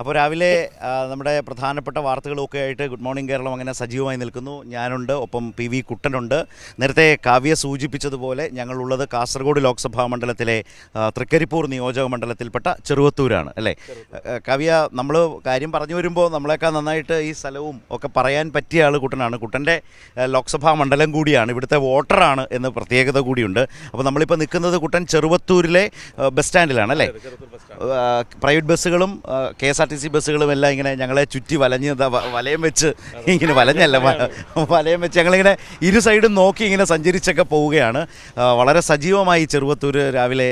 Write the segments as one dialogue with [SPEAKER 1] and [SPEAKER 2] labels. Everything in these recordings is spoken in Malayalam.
[SPEAKER 1] അപ്പോൾ രാവിലെ നമ്മുടെ പ്രധാനപ്പെട്ട വാർത്തകളൊക്കെ ആയിട്ട് ഗുഡ് മോർണിംഗ് കേരളം അങ്ങനെ സജീവമായി നിൽക്കുന്നു. ഞാനുണ്ട്, ഒപ്പം പി വി കുട്ടനുണ്ട്. നേരത്തെ കാവ്യ സൂചിപ്പിച്ചതുപോലെ ഞങ്ങളുള്ളത് കാസർഗോഡ് ലോക്സഭാ മണ്ഡലത്തിലെ തൃക്കരിപ്പൂർ നിയോജക മണ്ഡലത്തിൽപ്പെട്ട ചെറുവത്തൂരാണ് അല്ലേ കാവ്യ? നമ്മൾ കാര്യം പറഞ്ഞു വരുമ്പോൾ നമ്മളെക്കാൾ നന്നായിട്ട് ഈ സ്ഥലവും ഒക്കെ പറയാൻ പറ്റിയ ആൾ കുട്ടനാണ്. കുട്ടൻ്റെ ലോക്സഭാ മണ്ഡലം കൂടിയാണ്, ഇവിടുത്തെ വോട്ടറാണ് എന്ന പ്രത്യേകത കൂടിയുണ്ട്. അപ്പോൾ നമ്മളിപ്പോൾ നിൽക്കുന്നത് കുട്ടൻ ചെറുവത്തൂരിലെ ബസ് സ്റ്റാൻഡിലാണ് അല്ലേ? പ്രൈവറ്റ് ബസ്സുകളും KSRTC ബസ്സുകളും എല്ലാം ഇങ്ങനെ ഞങ്ങളെ ചുറ്റി വലയം വെച്ച് ഇങ്ങനെ വലയം വെച്ച് ഞങ്ങളിങ്ങനെ ഇരു സൈഡും നോക്കി ഇങ്ങനെ സഞ്ചരിച്ചൊക്കെ പോവുകയാണ്. വളരെ സജീവമായി ചെറുവത്തൂർ രാവിലെ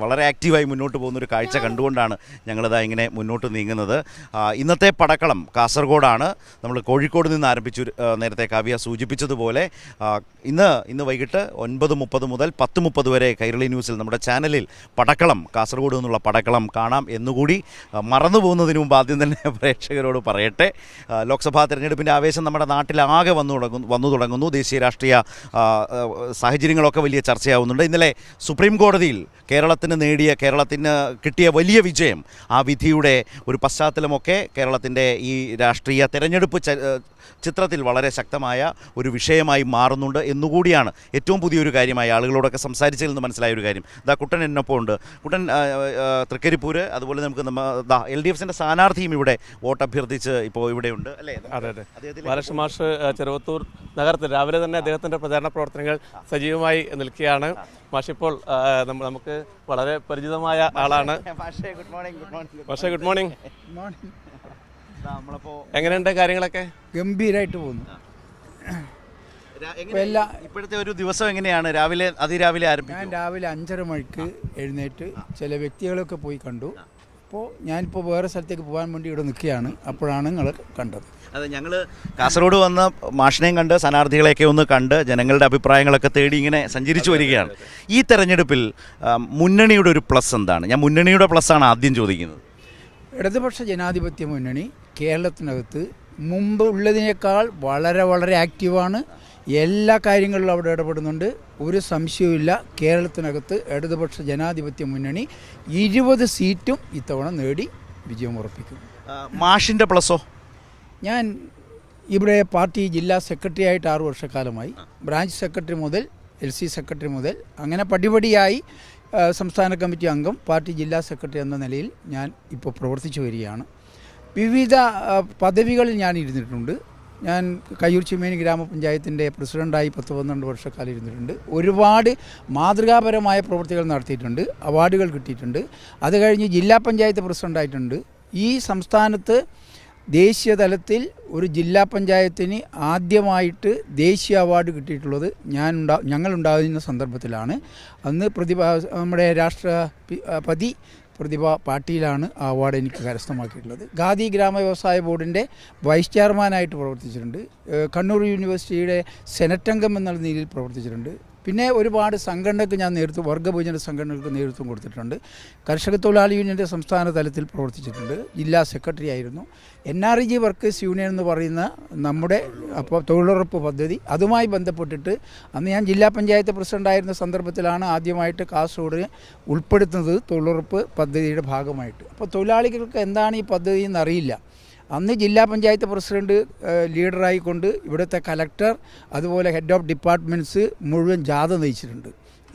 [SPEAKER 1] വളരെ ആക്റ്റീവായി മുന്നോട്ട് പോകുന്നൊരു കാഴ്ച കണ്ടുകൊണ്ടാണ് ഞങ്ങളിതാ ഇങ്ങനെ മുന്നോട്ട് നീങ്ങുന്നത്. ഇന്നത്തെ പടക്കളം കാസർഗോഡാണ്. നമ്മൾ കോഴിക്കോട് നിന്ന് ആരംഭിച്ചു. നേരത്തെ കാവ്യ സൂചിപ്പിച്ചതുപോലെ ഇന്ന് വൈകിട്ട് 9:30 മുതൽ 10:30 വരെ കൈരളി ന്യൂസിൽ നമ്മുടെ ചാനലിൽ പടക്കളം, കാസർഗോഡ് നിന്നുള്ള പടക്കളം കാണാം എന്നുകൂടി മറന്നു പോകുന്നതിന് മുമ്പ് ആദ്യം തന്നെ പ്രേക്ഷകരോട് പറയട്ടെ. ലോക്സഭാ തെരഞ്ഞെടുപ്പിൻ്റെ ആവേശം നമ്മുടെ നാട്ടിലാകെ വന്നു തുടങ്ങുന്നു. ദേശീയ രാഷ്ട്രീയ സാഹചര്യങ്ങളൊക്കെ വലിയ ചർച്ചയാവുന്നുണ്ട്. ഇന്നലെ സുപ്രീം കോടതിയിൽ കേരളത്തിന് കിട്ടിയ വലിയ വിജയം, ആ വിധിയുടെ ഒരു പശ്ചാത്തലമൊക്കെ കേരളത്തിൻ്റെ ഈ രാഷ്ട്രീയ തെരഞ്ഞെടുപ്പ് ചിത്രത്തിൽ വളരെ ശക്തമായ ഒരു വിഷയമായി മാറുന്നുണ്ട് എന്നുകൂടിയാണ് ഏറ്റവും പുതിയൊരു കാര്യമായി ആളുകളോടൊക്കെ സംസാരിച്ചതിൽ നിന്ന് മനസ്സിലായ ഒരു കാര്യം. കുട്ടൻ എന്നൊപ്പം ഉണ്ട്. കുട്ടൻ, തൃക്കരിപ്പൂര്, അതുപോലെ നമുക്ക് LDFിൻ്റെ സ്ഥാനാർത്ഥിയും ഇവിടെ വോട്ട് അഭ്യർത്ഥിച്ച് ഇപ്പോൾ ഇവിടെയുണ്ട് അല്ലേ?
[SPEAKER 2] അതെ. ബാലകൃഷ്ണൻ മാഷ് ചെറുവത്തൂർ നഗരത്തിൽ രാവിലെ തന്നെ അദ്ദേഹത്തിൻ്റെ പ്രചാരണ പ്രവർത്തനങ്ങൾ സജീവമായി നിൽക്കുകയാണ്. മാഷിപ്പോൾ നമുക്ക് വളരെ പരിചിതമായ ആളാണ്. മാഷേ ഗുഡ് മോർണിംഗ്. എങ്ങനെയുണ്ട് കാര്യങ്ങളൊക്കെ?
[SPEAKER 3] ഗംഭീരമായിട്ട് പോകുന്നു.
[SPEAKER 1] ഇപ്പോഴത്തെ ഒരു ദിവസം എങ്ങനെയാണ്? അതിരാവിലെ ആരംഭിക്കും.
[SPEAKER 3] ഞാൻ രാവിലെ 5:30 മണിക്ക് എഴുന്നേറ്റ് ചില വ്യക്തികളൊക്കെ പോയി കണ്ടു. അപ്പോൾ ഞാനിപ്പോൾ വേറെ സ്ഥലത്തേക്ക് പോകാൻ വേണ്ടി ഇവിടെ നിൽക്കുകയാണ്. അപ്പോഴാണ് നിങ്ങൾ കണ്ടത്.
[SPEAKER 1] അതെ, ഞങ്ങൾ കാസർഗോഡ് വന്ന് മാഷിനെയും കണ്ട് സ്ഥാനാർത്ഥികളെയൊക്കെ ഒന്ന് കണ്ട് ജനങ്ങളുടെ അഭിപ്രായങ്ങളൊക്കെ തേടി ഇങ്ങനെ സഞ്ചരിച്ചു വരികയാണ്. ഈ തെരഞ്ഞെടുപ്പിൽ മുന്നണിയുടെ ഒരു പ്ലസ് എന്താണ്? ഞാൻ മുന്നണിയുടെ പ്ലസ്സാണ് ആദ്യം ചോദിക്കുന്നത്.
[SPEAKER 3] ഇടതുപക്ഷ ജനാധിപത്യ മുന്നണി കേരളത്തിനകത്ത് മുമ്പ് ഉള്ളതിനേക്കാൾ വളരെ വളരെ ആക്റ്റീവാണ്. എല്ലാ കാര്യങ്ങളിലും അവിടെ ഇടപെടുന്നുണ്ട്. ഒരു സംശയവുമില്ല. കേരളത്തിനകത്ത് ഇടതുപക്ഷ ജനാധിപത്യ മുന്നണി 20 സീറ്റും ഇത്തവണ നേടി വിജയം ഉറപ്പിക്കും.
[SPEAKER 1] മാഷിൻ്റെ പ്ലസ്സോ?
[SPEAKER 3] ഞാൻ ഇവിടെ പാർട്ടി ജില്ലാ സെക്രട്ടറി ആയിട്ട് 6 വർഷക്കാലമായി. ബ്രാഞ്ച് സെക്രട്ടറി മുതൽ LC സെക്രട്ടറി മുതൽ അങ്ങനെ പടിപടിയായി സംസ്ഥാന കമ്മിറ്റി അംഗം, പാർട്ടി ജില്ലാ സെക്രട്ടറി എന്ന നിലയിൽ ഞാൻ ഇപ്പോൾ പ്രവർത്തിച്ചു വരികയാണ്. വിവിധ പദവികളിൽ ഞാൻ ഇരുന്നിട്ടുണ്ട്. ഞാൻ കയ്യൂർ ചിമ്മേനി ഗ്രാമപഞ്ചായത്തിൻ്റെ പ്രസിഡൻ്റായി 10-12 വർഷക്കാലം ഇരുന്നിട്ടുണ്ട്. ഒരുപാട് മാതൃകാപരമായ പ്രവൃത്തികൾ നടത്തിയിട്ടുണ്ട്. അവാർഡുകൾ കിട്ടിയിട്ടുണ്ട്. അത് കഴിഞ്ഞ് ജില്ലാ പഞ്ചായത്ത് പ്രസിഡൻ്റായിട്ടുണ്ട്. ഈ സംസ്ഥാനത്ത് ദേശീയ തലത്തിൽ ഒരു ജില്ലാ പഞ്ചായത്തിന് ആദ്യമായിട്ട് ദേശീയ അവാർഡ് കിട്ടിയിട്ടുള്ളത് ഞങ്ങളുണ്ടാകുന്ന സന്ദർഭത്തിലാണ്. അന്ന് നമ്മുടെ രാഷ്ട്രപതി പ്രതിഭ പാട്ടീലാണ് ആ അവാർഡ് എനിക്ക് കരസ്ഥമാക്കിയിട്ടുള്ളത്. ഖാദി ഗ്രാമ വ്യവസായ ബോർഡിൻ്റെ വൈസ് ചെയർമാനായിട്ട് പ്രവർത്തിച്ചിട്ടുണ്ട്. കണ്ണൂർ യൂണിവേഴ്സിറ്റിയുടെ സെനറ്റ് അംഗം എന്നുള്ള നിലയിൽ പ്രവർത്തിച്ചിട്ടുണ്ട്. പിന്നെ ഒരുപാട് സംഘടനയ്ക്ക് ഞാൻ വർഗ്ഗഭോജന സംഘടനകൾക്ക് നേതൃത്വം കൊടുത്തിട്ടുണ്ട്. കർഷക തൊഴിലാളി യൂണിയൻ്റെ സംസ്ഥാന തലത്തിൽ പ്രവർത്തിച്ചിട്ടുണ്ട്. ജില്ലാ സെക്രട്ടറി ആയിരുന്നു. NREG വർക്കേഴ്സ് യൂണിയൻ എന്ന് പറയുന്ന നമ്മുടെ തൊഴിലുറപ്പ് പദ്ധതി, അതുമായി ബന്ധപ്പെട്ടിട്ട് അന്ന് ഞാൻ ജില്ലാ പഞ്ചായത്ത് പ്രസിഡൻ്റായിരുന്ന സന്ദർഭത്തിലാണ് ആദ്യമായിട്ട് കാസർഗോഡിനെ ഉൾപ്പെടുത്തുന്നത് തൊഴിലുറപ്പ് പദ്ധതിയുടെ ഭാഗമായിട്ട്. അപ്പോൾ തൊഴിലാളികൾക്ക് എന്താണ് ഈ പദ്ധതി എന്നറിയില്ല. അന്ന് ജില്ലാ പഞ്ചായത്ത് പ്രസിഡൻറ്റ് ലീഡറായിക്കൊണ്ട് ഇവിടുത്തെ കലക്ടർ, അതുപോലെ ഹെഡ് ഓഫ് ഡിപ്പാർട്ട്മെൻറ്റ്സ് മുഴുവൻ ജാഥ നയിച്ചിട്ടുണ്ട്.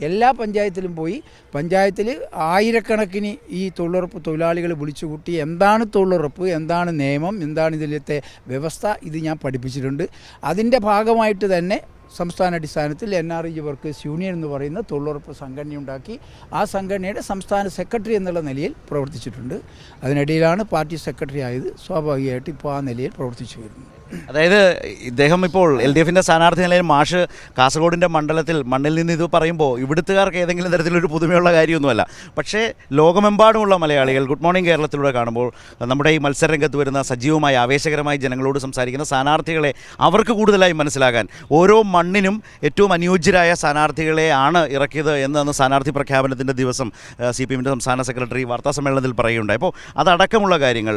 [SPEAKER 3] എല്ലാ പഞ്ചായത്തിലും പോയി പഞ്ചായത്തിൽ ആയിരക്കണക്കിന് ഈ തൊഴിലുറപ്പ് തൊഴിലാളികൾ വിളിച്ചുകൂട്ടി എന്താണ് തൊഴിലുറപ്പ്, എന്താണ് നിയമം, എന്താണ് ഇതിലത്തെ വ്യവസ്ഥ, ഇത് ഞാൻ പഠിപ്പിച്ചിട്ടുണ്ട്. അതിൻ്റെ ഭാഗമായിട്ട് തന്നെ സംസ്ഥാന അടിസ്ഥാനത്തിൽ NREG വർക്കേഴ്സ് യൂണിയൻ എന്ന് പറയുന്ന തൊഴിലുറപ്പ് സംഘടനയുണ്ടാക്കി ആ സംഘടനയുടെ സംസ്ഥാന സെക്രട്ടറി എന്നുള്ള നിലയിൽ പ്രവർത്തിച്ചിട്ടുണ്ട്. അതിനിടയിലാണ് പാർട്ടി സെക്രട്ടറി ആയത്. സ്വാഭാവികമായിട്ട് ഇപ്പോൾ ആ നിലയിൽ പ്രവർത്തിച്ചു വരുന്നു.
[SPEAKER 1] അതായത് ഇദ്ദേഹം ഇപ്പോൾ LDFിൻ്റെ സ്ഥാനാർത്ഥി നിലയിൽ മാഷ് കാസർഗോഡിൻ്റെ മണ്ണിൽ നിന്ന് ഇത് പറയുമ്പോൾ ഇവിടുത്തുകാർക്ക് ഏതെങ്കിലും തരത്തിലൊരു പുതുമയുള്ള കാര്യമൊന്നുമല്ല. പക്ഷേ ലോകമെമ്പാടുമുള്ള മലയാളികൾ ഗുഡ് മോർണിംഗ് കേരളത്തിലൂടെ കാണുമ്പോൾ നമ്മുടെ ഈ മത്സരരംഗത്ത് വരുന്ന സജീവമായി ആവേശകരമായി ജനങ്ങളോട് സംസാരിക്കുന്ന സ്ഥാനാർത്ഥികളെ അവർക്ക് കൂടുതലായി മനസ്സിലാകാൻ ഓരോ മണ്ണിനും ഏറ്റവും അനുയോജ്യരായ സ്ഥാനാർത്ഥികളെ ആണ് ഇറക്കിയത് എന്ന് സ്ഥാനാർത്ഥി പ്രഖ്യാപനത്തിൻ്റെ ദിവസം CPMൻ്റെ സംസ്ഥാന സെക്രട്ടറി വാർത്താസമ്മേളനത്തിൽ പറയുകയുണ്ടായി. അപ്പോൾ അതടക്കമുള്ള കാര്യങ്ങൾ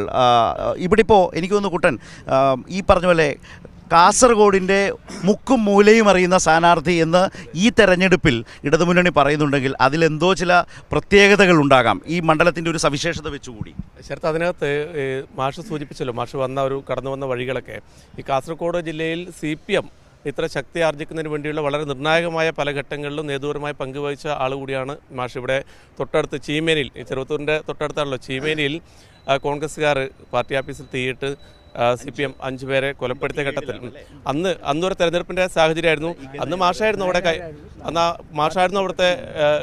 [SPEAKER 1] ഇവിടെ ഇപ്പോൾ എനിക്ക് തോന്നുന്നു കുട്ടൻ ഈ പറഞ്ഞ പോലെ കാസർഗോഡിൻ്റെ മുക്കും മൂലയും അറിയുന്ന സ്ഥാനാർത്ഥി എന്ന് ഈ തെരഞ്ഞെടുപ്പിൽ ഇടതുമുന്നണി പറയുന്നുണ്ടെങ്കിൽ അതിലെന്തോ ചില പ്രത്യേകതകൾ ഉണ്ടാകാം, ഈ മണ്ഡലത്തിൻ്റെ ഒരു സവിശേഷത വെച്ചുകൂടി.
[SPEAKER 2] ശരത്ത്, അതിനകത്ത് മാഷ് സൂചിപ്പിച്ചല്ലോ, മാഷ് കടന്നു വന്ന വഴികളൊക്കെ. ഈ കാസർഗോഡ് ജില്ലയിൽ CPM ഇത്ര ശക്തി ആർജിക്കുന്നതിന് വേണ്ടിയുള്ള വളരെ നിർണായകമായ പല ഘട്ടങ്ങളിലും നേതൃപരമായി പങ്കുവഹിച്ച ആൾ കൂടിയാണ് മാഷ്. ഇവിടെ തൊട്ടടുത്ത് ചീമേനിയിൽ, ചെറുവത്തൂരിൻ്റെ തൊട്ടടുത്താണല്ലോ ചീമേനിയിൽ, കോൺഗ്രസ്സുകാർ പാർട്ടി ഓഫീസിൽ തീയിട്ട് CPM 5 പേരെ കൊലപ്പെടുത്തിയ ഘട്ടത്തിൽ അന്നൊരു തെരഞ്ഞെടുപ്പിൻ്റെ സാഹചര്യമായിരുന്നു. അന്ന് മാഷായിരുന്നു അവിടുത്തെ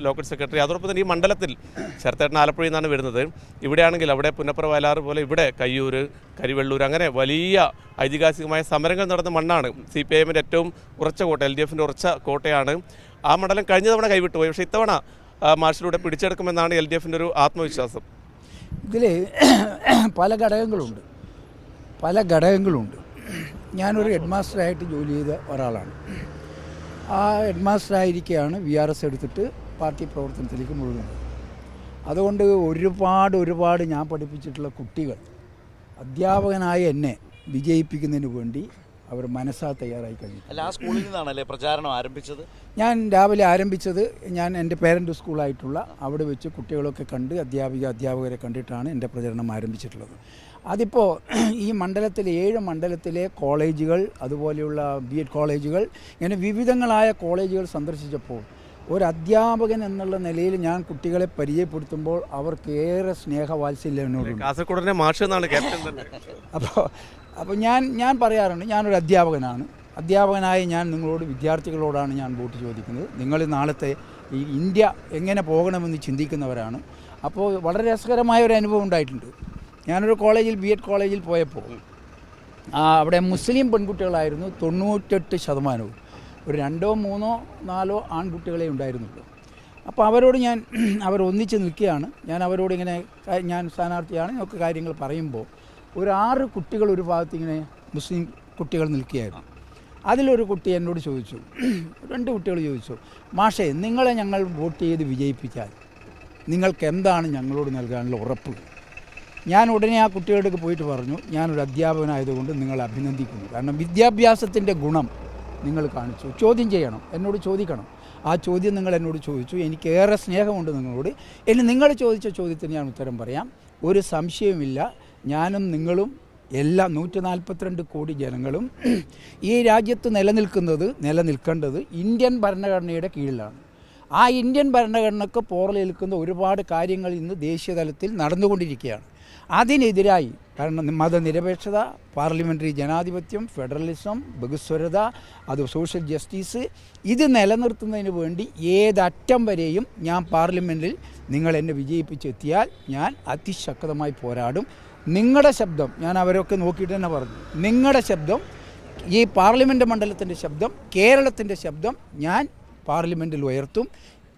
[SPEAKER 2] ലോക്കൽ സെക്രട്ടറി. അതോടൊപ്പം തന്നെ ഈ മണ്ഡലത്തിൽ ശരത്തേട്ടൻ ആലപ്പുഴയിൽ നിന്നാണ് വരുന്നത്. ഇവിടെയാണെങ്കിൽ അവിടെ പുന്നപ്ര വയലാറ് പോലെ ഇവിടെ കയ്യൂർ, കരിവെള്ളൂർ, അങ്ങനെ വലിയ ഐതിഹാസികമായ സമരങ്ങൾ നടന്ന മണ്ണാണ്. CPIMൻ്റെ ഏറ്റവും ഉറച്ച കോട്ട, LDFൻ്റെ ഉറച്ച കോട്ടയാണ്. ആ മണ്ഡലം കഴിഞ്ഞ തവണ കൈവിട്ടുപോയി. പക്ഷേ ഇത്തവണ മാഷിലൂടെ പിടിച്ചെടുക്കുമെന്നാണ് LDFൻ്റെ ഒരു ആത്മവിശ്വാസം.
[SPEAKER 3] ഇതിൽ പല ഘടകങ്ങളുണ്ട്. ഞാനൊരു ഹെഡ് മാസ്റ്ററായിട്ട് ജോലി ചെയ്ത ഒരാളാണ്. ആ ഹെഡ് മാസ്റ്ററായിരിക്കെയാണ് VRS എടുത്തിട്ട് പാർട്ടി പ്രവർത്തനത്തിലേക്ക് മുഴുകുന്നത്. അതുകൊണ്ട് ഒരുപാട് ഞാൻ പഠിപ്പിച്ചിട്ടുള്ള കുട്ടികൾ അധ്യാപകനായ എന്നെ വിജയിപ്പിക്കുന്നതിന് വേണ്ടി അവർ മനസ്സാ തയ്യാറായി കഴിഞ്ഞു.
[SPEAKER 1] അല്ല, ആ സ്കൂളിൽ നിന്നാണല്ലേ പ്രചാരണം ആരംഭിച്ചത്?
[SPEAKER 3] ഞാൻ രാവിലെ ആരംഭിച്ചത് എൻ്റെ പേരൻ്റ് സ്കൂളായിട്ടുള്ള അവിടെ വെച്ച് കുട്ടികളൊക്കെ കണ്ട് അധ്യാപകരെ കണ്ടിട്ടാണ് എൻ്റെ പ്രചരണം ആരംഭിച്ചിട്ടുള്ളത്. അതിപ്പോൾ ഈ മണ്ഡലത്തിലെ 7 മണ്ഡലത്തിലെ കോളേജുകൾ, അതുപോലെയുള്ള B.Ed കോളേജുകൾ, ഇങ്ങനെ വിവിധങ്ങളായ കോളേജുകൾ സന്ദർശിച്ചപ്പോൾ ഒരു അധ്യാപകൻ എന്നുള്ള നിലയിൽ ഞാൻ കുട്ടികളെ പരിചയപ്പെടുത്തുമ്പോൾ അവർക്ക് ഏറെ സ്നേഹവാത്സല്യം എന്നോടുണ്ട്.
[SPEAKER 2] കാസർഗോഡിനെ മാഷ് എന്നാണ് ക്യാപ്റ്റൻ തന്നെ.
[SPEAKER 3] അപ്പോൾ ഞാൻ പറയാറുണ്ട്, ഞാനൊരു അധ്യാപകനാണ്. അധ്യാപകനായ ഞാൻ നിങ്ങളോട്, വിദ്യാർത്ഥികളോടാണ് ഞാൻ വോട്ട് ചോദിക്കുന്നത്. നിങ്ങൾ നാളത്തെ ഈ ഇന്ത്യ എങ്ങനെ പോകണമെന്ന് ചിന്തിക്കുന്നവരാണ്. അപ്പോൾ വളരെ രസകരമായ ഒരു അനുഭവം ഉണ്ടായിട്ടുണ്ട്. ഞാനൊരു B.Ed കോളേജിൽ പോയപ്പോൾ അവിടെ മുസ്ലിം പെൺകുട്ടികളായിരുന്നു 98%. ഒരു 2, 3, 4 ആൺകുട്ടികളെ ഉണ്ടായിരുന്നുള്ളൂ. അപ്പോൾ അവർ ഒന്നിച്ച് നിൽക്കുകയാണ്. ഞാൻ അവരോട് ഇങ്ങനെ, ഞാൻ സ്ഥാനാർത്ഥിയാണ്, ഒക്കെ കാര്യങ്ങൾ പറയുമ്പോൾ ഒരു 6 കുട്ടികൾ ഒരു ഭാഗത്ത് ഇങ്ങനെ മുസ്ലിം കുട്ടികൾ നിൽക്കുകയായിരുന്നു. അതിലൊരു കുട്ടി എന്നോട് ചോദിച്ചു, 2 കുട്ടികൾ ചോദിച്ചു, മാഷേ, നിങ്ങളെ ഞങ്ങൾ വോട്ട് ചെയ്ത് വിജയിപ്പിച്ചാൽ നിങ്ങൾക്ക് എന്താണ് ഞങ്ങളോട് നൽകാനുള്ള ഉറപ്പ്? ഞാൻ ഉടനെ ആ കുട്ടികളുടെ പോയിട്ട് പറഞ്ഞു, ഞാനൊരു അധ്യാപകനായതുകൊണ്ട് നിങ്ങളെ അഭിനന്ദിക്കുന്നു. കാരണം വിദ്യാഭ്യാസത്തിൻ്റെ ഗുണം നിങ്ങൾ കാണിച്ചു. ചോദ്യം ചെയ്യണം, എന്നോട് ചോദിക്കണം. ആ ചോദ്യം നിങ്ങൾ എന്നോട് ചോദിച്ചു. എനിക്കേറെ സ്നേഹമുണ്ട് നിങ്ങളോട്. ഇനി നിങ്ങൾ ചോദിച്ച ചോദ്യത്തിന് ഞാൻ ഉത്തരം പറയാം. ഒരു സംശയവുമില്ല, ഞാനും നിങ്ങളും എല്ലാ 142 കോടി ജനങ്ങളും ഈ രാജ്യത്ത് നിലനിൽക്കേണ്ടത് ഇന്ത്യൻ ഭരണഘടനയുടെ കീഴിലാണ്. ആ ഇന്ത്യൻ ഭരണഘടനയ്ക്ക് പോറലേൽക്കുന്ന ഒരുപാട് കാര്യങ്ങൾ ഇന്ന് ദേശീയ തലത്തിൽ നടന്നുകൊണ്ടിരിക്കുകയാണ്. അതിനെതിരായി, കാരണം മതനിരപേക്ഷത, പാർലമെൻ്ററി ജനാധിപത്യം, ഫെഡറലിസം, ബഹുസ്വരത, അത് സോഷ്യൽ ജസ്റ്റിസ്, ഇത് നിലനിർത്തുന്നതിന് വേണ്ടി ഏതറ്റം വരെയും ഞാൻ പാർലമെൻറ്റിൽ നിങ്ങൾ എന്നെ വിജയിപ്പിച്ചെത്തിയാൽ ഞാൻ അതിശക്തമായി പോരാടും. നിങ്ങളുടെ ശബ്ദം, ഞാൻ അവരൊക്കെ നോക്കിയിട്ട് തന്നെ പറഞ്ഞു, നിങ്ങളുടെ ശബ്ദം, ഈ പാർലമെൻറ്റ് മണ്ഡലത്തിൻ്റെ ശബ്ദം, കേരളത്തിൻ്റെ ശബ്ദം ഞാൻ പാർലമെൻറ്റിൽ ഉയർത്തും.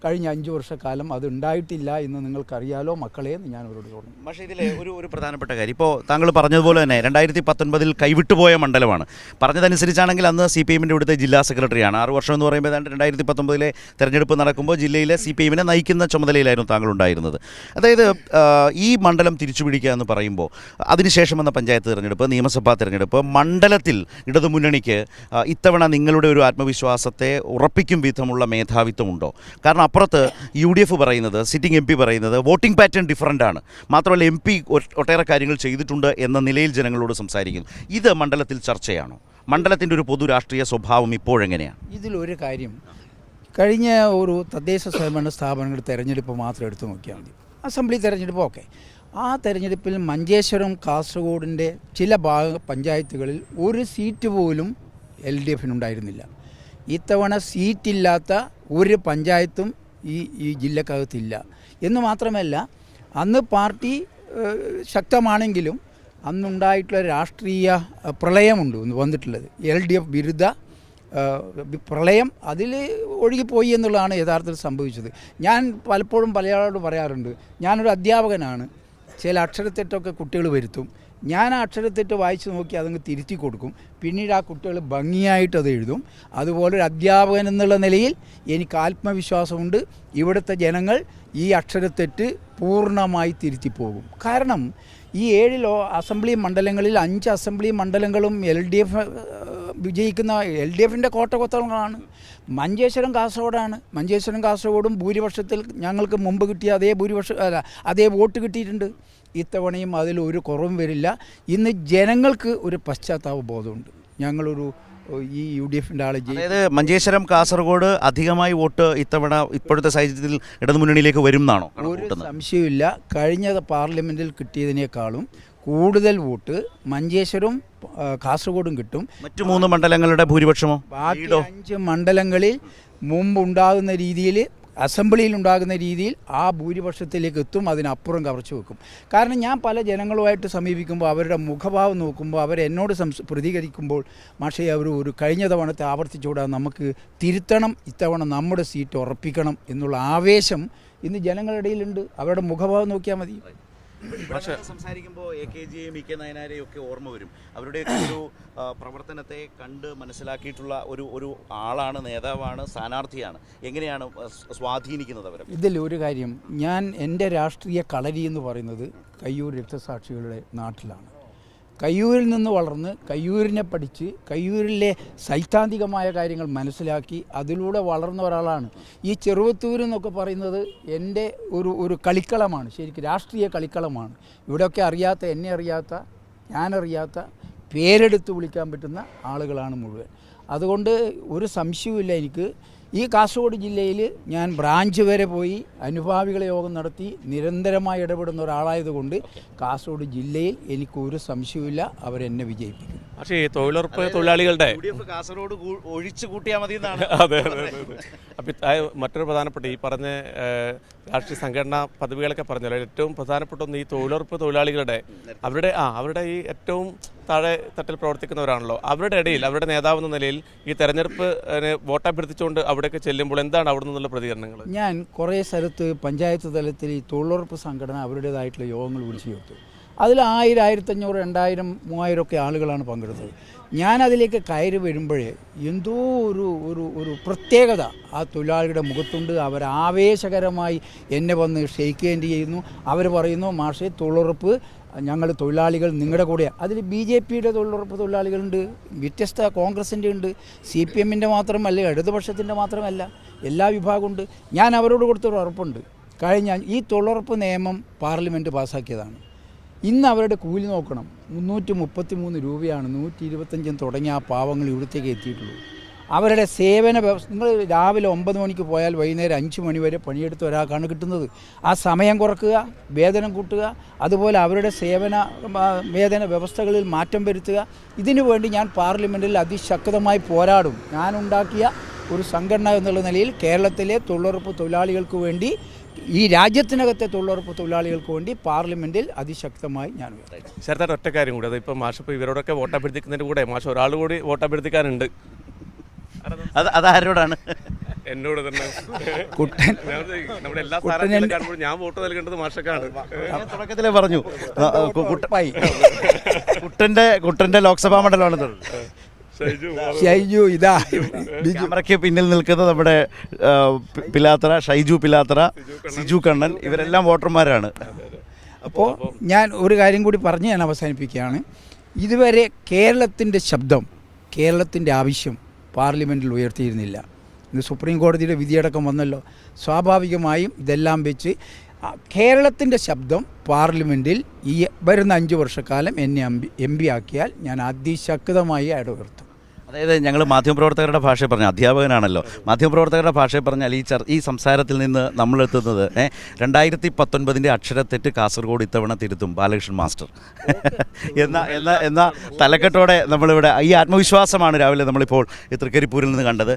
[SPEAKER 3] കഴിഞ്ഞ 5 വർഷക്കാലം അത് ഉണ്ടായിട്ടില്ല എന്ന് നിങ്ങൾക്കറിയാലോ മക്കളെ എന്ന് ഞാൻ അവരോട് പറഞ്ഞു.
[SPEAKER 1] പക്ഷേ ഇതിലെ ഒരു പ്രധാനപ്പെട്ട കാര്യം, ഇപ്പോൾ താങ്കൾ പറഞ്ഞതുപോലെ തന്നെ 2019 കൈവിട്ടുപോയ മണ്ഡലമാണ്. പറഞ്ഞതനുസരിച്ചാണെങ്കിൽ അന്ന് CPIMൻ്റെ ഇവിടുത്തെ ജില്ലാ സെക്രട്ടറിയാണ്. 6 വർഷം എന്ന് പറയുമ്പോൾ 2019 തെരഞ്ഞെടുപ്പ് നടക്കുമ്പോൾ ജില്ലയിലെ CPIMനെ നയിക്കുന്ന ചുമതലയിലായിരുന്നു താങ്കൾ ഉണ്ടായിരുന്നത്. അതായത് ഈ മണ്ഡലം തിരിച്ചുപിടിക്കുക എന്ന് പറയുമ്പോൾ അതിനുശേഷം വന്ന പഞ്ചായത്ത് തിരഞ്ഞെടുപ്പ്, നിയമസഭാ തിരഞ്ഞെടുപ്പ്, മണ്ഡലത്തിൽ ഇടതുമുന്നണിക്ക് ഇത്തവണ നിങ്ങളുടെ ഒരു ആത്മവിശ്വാസത്തെ ഉറപ്പിക്കും വിധമുള്ള മേധാവിത്വമുണ്ടോ? കാരണം അപ്പുറത്ത് UDF പറയുന്നത്, സിറ്റിംഗ് MP പറയുന്നത് വോട്ടിംഗ് പാറ്റേൺ ഡിഫറൻ്റ് ആണ്. മാത്രമല്ല MP ഒട്ടേറെ കാര്യങ്ങൾ ചെയ്തിട്ടുണ്ട് എന്ന നിലയിൽ ജനങ്ങളോട് സംസാരിക്കുന്നു. ഇത് മണ്ഡലത്തിൽ ചർച്ചയാണോ? മണ്ഡലത്തിൻ്റെ ഒരു പൊതു രാഷ്ട്രീയ സ്വഭാവം ഇപ്പോഴെങ്ങനെയാണ്?
[SPEAKER 3] ഇതിലൊരു കാര്യം, കഴിഞ്ഞ ഒരു തദ്ദേശ സ്വയംഭരണ സ്ഥാപനങ്ങളുടെ തെരഞ്ഞെടുപ്പ് മാത്രം എടുത്തു നോക്കിയാൽ മതി. അസംബ്ലി തെരഞ്ഞെടുപ്പ് ഓക്കെ. ആ തെരഞ്ഞെടുപ്പിൽ മഞ്ചേശ്വരം, കാസർഗോഡിൻ്റെ ചില പഞ്ചായത്തുകളിൽ ഒരു സീറ്റ് പോലും LDFനുണ്ടായിരുന്നില്ല. ഇത്തവണ സീറ്റില്ലാത്ത ഒരു പഞ്ചായത്തും ഈ ജില്ലക്കകത്തില്ല. എന്ന് മാത്രമല്ല, അന്ന് പാർട്ടി ശക്തമാണെങ്കിലും അന്നുണ്ടായിട്ടുള്ള രാഷ്ട്രീയ പ്രളയമുണ്ട് വന്നിട്ടുള്ളത്. LDF വിരുദ്ധ പ്രളയം അതിൽ ഒഴുകിപ്പോയി എന്നുള്ളതാണ് യഥാർത്ഥത്തിൽ സംഭവിച്ചത്. ഞാൻ പലപ്പോഴും പലയാളോട് പറയാറുണ്ട്, ഞാനൊരു അധ്യാപകനാണ്. ചില അക്ഷരത്തെറ്റൊക്കെ കുട്ടികൾ വരുത്തും. ഞാൻ ആ അക്ഷരത്തെറ്റ് വായിച്ച് നോക്കി അതങ്ങ് തിരുത്തി കൊടുക്കും. പിന്നീട് ആ കുട്ടികൾ ഭംഗിയായിട്ട് അത് എഴുതും. അതുപോലെ ഒരു അധ്യാപകൻ എന്നുള്ള നിലയിൽ എനിക്ക് ആത്മവിശ്വാസമുണ്ട്. ഇവിടുത്തെ ജനങ്ങൾ ഈ അക്ഷരത്തെറ്റ് പൂർണ്ണമായി തിരുത്തിപ്പോകും. കാരണം ഈ 7 അസംബ്ലി മണ്ഡലങ്ങളിൽ 5 അസംബ്ലി മണ്ഡലങ്ങളും LDF വിജയിക്കുന്ന LDFിൻ്റെ കോട്ട കൊത്തളങ്ങളാണ്. മഞ്ചേശ്വരം കാസർഗോഡാണ്. മഞ്ചേശ്വരം കാസർഗോഡും ഭൂരിപക്ഷത്തിൽ ഞങ്ങൾക്ക് മുമ്പ് കിട്ടിയ അതേ വോട്ട് കിട്ടിയിട്ടുണ്ട്. ഇത്തവണയും അതിലൊരു കുറവും വരില്ല. ഇന്ന് ജനങ്ങൾക്ക് ഒരു പശ്ചാത്താപ ബോധമുണ്ട്. ഞങ്ങളൊരു ഈ UDFിൻ്റെ ആൾ
[SPEAKER 1] അതായത് മഞ്ചേശ്വരം കാസർഗോഡ് അധികമായി വോട്ട് ഇത്തവണ ഇപ്പോഴത്തെ സാഹചര്യത്തിൽ ഇടതുമുന്നണിയിലേക്ക് വരും എന്നാണോ?
[SPEAKER 3] ഒരു സംശയമില്ല. കഴിഞ്ഞ പാർലമെൻറ്റിൽ കിട്ടിയതിനേക്കാളും കൂടുതൽ വോട്ട് മഞ്ചേശ്വരവും കാസർഗോഡും കിട്ടും.
[SPEAKER 1] മറ്റു 3 മണ്ഡലങ്ങളുടെ ഭൂരിപക്ഷമോ?
[SPEAKER 3] ബാക്കി 5 മണ്ഡലങ്ങളിൽ മുമ്പുണ്ടാകുന്ന രീതിയിൽ, അസംബ്ലിയിൽ ഉണ്ടാകുന്ന രീതിയിൽ ആ ഭൂരിപക്ഷത്തിലേക്ക് എത്തും. അതിനപ്പുറം കവർച്ച വെക്കും. കാരണം ഞാൻ പല ജനങ്ങളുമായിട്ട് സമീപിക്കുമ്പോൾ അവരുടെ മുഖഭാവം നോക്കുമ്പോൾ അവരെന്നോട് പ്രതികരിക്കുമ്പോൾ മാഷേ ഒരു കഴിഞ്ഞ തവണത്തെ ആവർത്തിച്ചുകൂടാതെ നമുക്ക് തിരുത്തണം, ഇത്തവണ നമ്മുടെ സീറ്റ് ഉറപ്പിക്കണം എന്നുള്ള ആവേശം ഇന്ന് ജനങ്ങളുടെ ഇടയിലുണ്ട്. അവരുടെ മുഖഭാവം നോക്കിയാൽ മതി.
[SPEAKER 1] പക്ഷേ സംസാരിക്കുമ്പോൾ AKGയെയും EK നായനാരെയും ഒക്കെ ഓർമ്മ വരും. അവരുടെയൊക്കെ ഒരു പ്രവർത്തനത്തെ കണ്ട് മനസ്സിലാക്കിയിട്ടുള്ള ഒരു ആളാണ്, നേതാവാണ്, സ്ഥാനാർത്ഥിയാണ്. എങ്ങനെയാണ് സ്വാധീനിക്കുന്നത് അവരെ?
[SPEAKER 3] ഇതിൽ ഒരു കാര്യം, ഞാൻ എൻ്റെ രാഷ്ട്രീയ കളരി എന്ന് പറയുന്നത് കയ്യൂർ രക്തസാക്ഷികളുടെ നാട്ടിലാണ്. കയ്യൂരിൽ നിന്ന് വളർന്ന് കയ്യൂരിനെ പഠിച്ച് കയ്യൂരിലെ സൈദ്ധാന്തികമായ കാര്യങ്ങൾ മനസ്സിലാക്കി അതിലൂടെ വളർന്ന ഒരാളാണ്. ഈ ചെറുവത്തൂർ എന്നൊക്കെ പറയുന്നത് എൻ്റെ ഒരു കളിക്കളമാണ്, ശരിക്കും രാഷ്ട്രീയ കളിക്കളമാണ്. ഇവിടെയൊക്കെ അറിയാത്ത, എന്നെ അറിയാത്ത, ഞാനറിയാത്ത, പേരെടുത്ത് വിളിക്കാൻ പറ്റുന്ന ആളുകളാണ് മുഴുവൻ. അതുകൊണ്ട് ഒരു സംശയവുമില്ല എനിക്ക്. ഈ കാസർഗോഡ് ജില്ലയിൽ ഞാൻ ബ്രാഞ്ച് വരെ പോയി അനുഭാവികളെ യോഗം നടത്തി നിരന്തരമായി ഇടപെടുന്ന ഒരാളായതുകൊണ്ട് കാസർഗോഡ് ജില്ലയിൽ എനിക്കൊരു സംശയവുമില്ല, അവരെന്നെ വിജയിപ്പിക്കും.
[SPEAKER 2] പക്ഷേ ഈ തൊഴിലുറപ്പ് തൊഴിലാളികളുടെ
[SPEAKER 1] കാസർഗോഡ് ഒഴിച്ചു കൂട്ടിയാൽ മതി എന്നാണ്.
[SPEAKER 2] അതെ. അപ്പം മറ്റൊരു പ്രധാനപ്പെട്ട ഈ പറഞ്ഞ രാഷ്ട്രീയ സംഘടനാ പദവികളൊക്കെ പറഞ്ഞല്ലോ, ഏറ്റവും പ്രധാനപ്പെട്ട ഒന്ന് ഈ തൊഴിലുറപ്പ് തൊഴിലാളികളുടെ അവരുടെ ഈ ഏറ്റവും താഴെ തട്ടിൽ പ്രവർത്തിക്കുന്നവരാണല്ലോ. അവരുടെ ഇടയിൽ അവരുടെ നേതാവെന്ന നിലയിൽ ഈ തെരഞ്ഞെടുപ്പ് വോട്ടഭ്യർത്ഥിച്ചുകൊണ്ട് അവിടെയൊക്കെ ചെല്ലുമ്പോൾ എന്താണ് അവിടെ നിന്നുള്ള പ്രതികരണങ്ങൾ?
[SPEAKER 3] ഞാൻ കുറേ സ്ഥലത്ത് പഞ്ചായത്ത് തലത്തിൽ ഈ തൊഴിലുറപ്പ് സംഘടന അവരുടേതായിട്ടുള്ള യോഗങ്ങൾ വിളിച്ചു ചേർത്തു. അതിൽ 1000, 1500, 2000, 3000 ഒക്കെ ആളുകളാണ് പങ്കെടുത്തത്. ഞാനതിലേക്ക് കയറി വരുമ്പോഴേ എന്തോ ഒരു പ്രത്യേകത ആ തൊഴിലാളികളുടെ മുഖത്തുണ്ട്. അവർ ആവേശകരമായി എന്നെ വന്ന് ഷെയ്ക്ക് ഹാൻഡ് ചെയ്യുന്നു. അവർ പറയുന്നു, മാഷേ തൊഴിലുറപ്പ് ഞങ്ങൾ തൊഴിലാളികൾ നിങ്ങളുടെ കൂടെയാണ്. അതിൽ BJPയുടെ തൊഴിലുറപ്പ് തൊഴിലാളികളുണ്ട്, വ്യത്യസ്ത കോൺഗ്രസിൻ്റെ ഉണ്ട്, CPMൻ്റെ മാത്രമല്ല, ഇടതുപക്ഷത്തിൻ്റെ മാത്രമല്ല, എല്ലാ വിഭാഗമുണ്ട്. ഞാൻ അവരോട് കൊടുത്തൊരു ഉറപ്പുണ്ട്. കഴിഞ്ഞ ഈ തൊഴിലുറപ്പ് നിയമം പാർലമെൻറ്റ് പാസ്സാക്കിയതാണ്. ഇന്ന് അവരുടെ കൂലി നോക്കണം, 333 രൂപയാണ്. 125 തുടങ്ങിയ ആ പാവങ്ങൾ ഇവിടത്തേക്ക് എത്തിയിട്ടുള്ളൂ. അവരുടെ സേവന വ്യവസ്ഥ, നിങ്ങൾ രാവിലെ 9 മണിക്ക് പോയാൽ വൈകുന്നേരം 5 മണി വരെ പണിയെടുത്ത ഒരാൾക്കാണ് കിട്ടുന്നത്. ആ സമയം കുറക്കുക, വേതനം കൂട്ടുക, അതുപോലെ അവരുടെ വേതന വ്യവസ്ഥകളിൽ മാറ്റം വരുത്തുക. ഇതിനു വേണ്ടി ഞാൻ പാർലമെൻറ്റിൽ അതിശക്തമായി പോരാടും. ഞാനുണ്ടാക്കിയ ഒരു സംഘടന എന്നുള്ള നിലയിൽ കേരളത്തിലെ തൊഴിലുറപ്പ് തൊഴിലാളികൾക്ക് വേണ്ടി, ഈ രാജ്യത്തിനകത്തെ തൊഴിലുറപ്പ് തൊഴിലാളികൾക്ക് വേണ്ടി പാർലമെൻറ്റിൽ അതിശക്തമായി ഞാൻ
[SPEAKER 2] ചേർത്താൻ ഒറ്റ കാര്യം കൂടി, അതിപ്പോൾ മാഷ് ഇപ്പോൾ ഇവരോടൊക്കെ വോട്ടഭ്യർത്ഥിക്കുന്നതിൻ്റെ കൂടെ മാഷ് ഒരാൾ കൂടി വോട്ടഭ്യർത്ഥിക്കാനുണ്ട്.
[SPEAKER 1] അതാരോടാണ്?
[SPEAKER 2] എന്നോട് തന്നെ.
[SPEAKER 3] കുട്ടൻ
[SPEAKER 2] നമ്മുടെ എല്ലാ സ്ഥാനാർത്ഥികളും കാണുമ്പോൾ ഞാൻ വോട്ട് നൽകേണ്ടത് മാഷക്കാണ്.
[SPEAKER 1] തുടക്കത്തിലേ പറഞ്ഞു കുട്ടന്റെ ലോക്സഭാ മണ്ഡലമാണ്.
[SPEAKER 3] ഷൈജു, ഇതാ
[SPEAKER 1] ക്യാമറയ്ക്ക് പിന്നിൽ നിൽക്കുന്നത് നമ്മുടെ ഷൈജു പിലാത്തറ, സിജു കണ്ണൻ, ഇവരെല്ലാം വോട്ടർമാരാണ്.
[SPEAKER 3] അപ്പോൾ ഞാൻ ഒരു കാര്യം കൂടി പറഞ്ഞ് ഞാൻ അവസാനിപ്പിക്കുകയാണ്. ഇതുവരെ കേരളത്തിൻ്റെ ശബ്ദം, കേരളത്തിൻ്റെ ആവശ്യം പാർലമെൻറ്റിൽ ഉയർത്തിയിരുന്നില്ല. ഇന്ന് സുപ്രീം കോടതിയുടെ വിധിയടക്കം വന്നല്ലോ. സ്വാഭാവികമായും ഇതെല്ലാം വെച്ച് കേരളത്തിൻ്റെ ശബ്ദം പാർലമെൻറ്റിൽ ഈ വരുന്ന 5 വർഷക്കാലം എന്നെ MP ആക്കിയാൽ ഞാൻ അതിശക്തമായി ഇടപെടുത്തും.
[SPEAKER 1] അതായത് ഞങ്ങൾ മാധ്യമപ്രവർത്തകരുടെ ഭാഷയിൽ പറഞ്ഞ അധ്യാപകനാണല്ലോ, മാധ്യമപ്രവർത്തകരുടെ ഭാഷയിൽ പറഞ്ഞാൽ ഈ സംസാരത്തിൽ നിന്ന് നമ്മളെത്തുന്നത് 2019 അക്ഷരത്തെറ്റ് കാസർഗോഡ് ഇത്തവണ തിരുത്തും ബാലകൃഷ്ണൻ മാസ്റ്റർ എന്ന തലക്കെട്ടോടെ നമ്മളിവിടെ ഈ ആത്മവിശ്വാസമാണ് രാവിലെ നമ്മളിപ്പോൾ ഈ തൃക്കരിപ്പൂരിൽ നിന്ന് കണ്ടത്.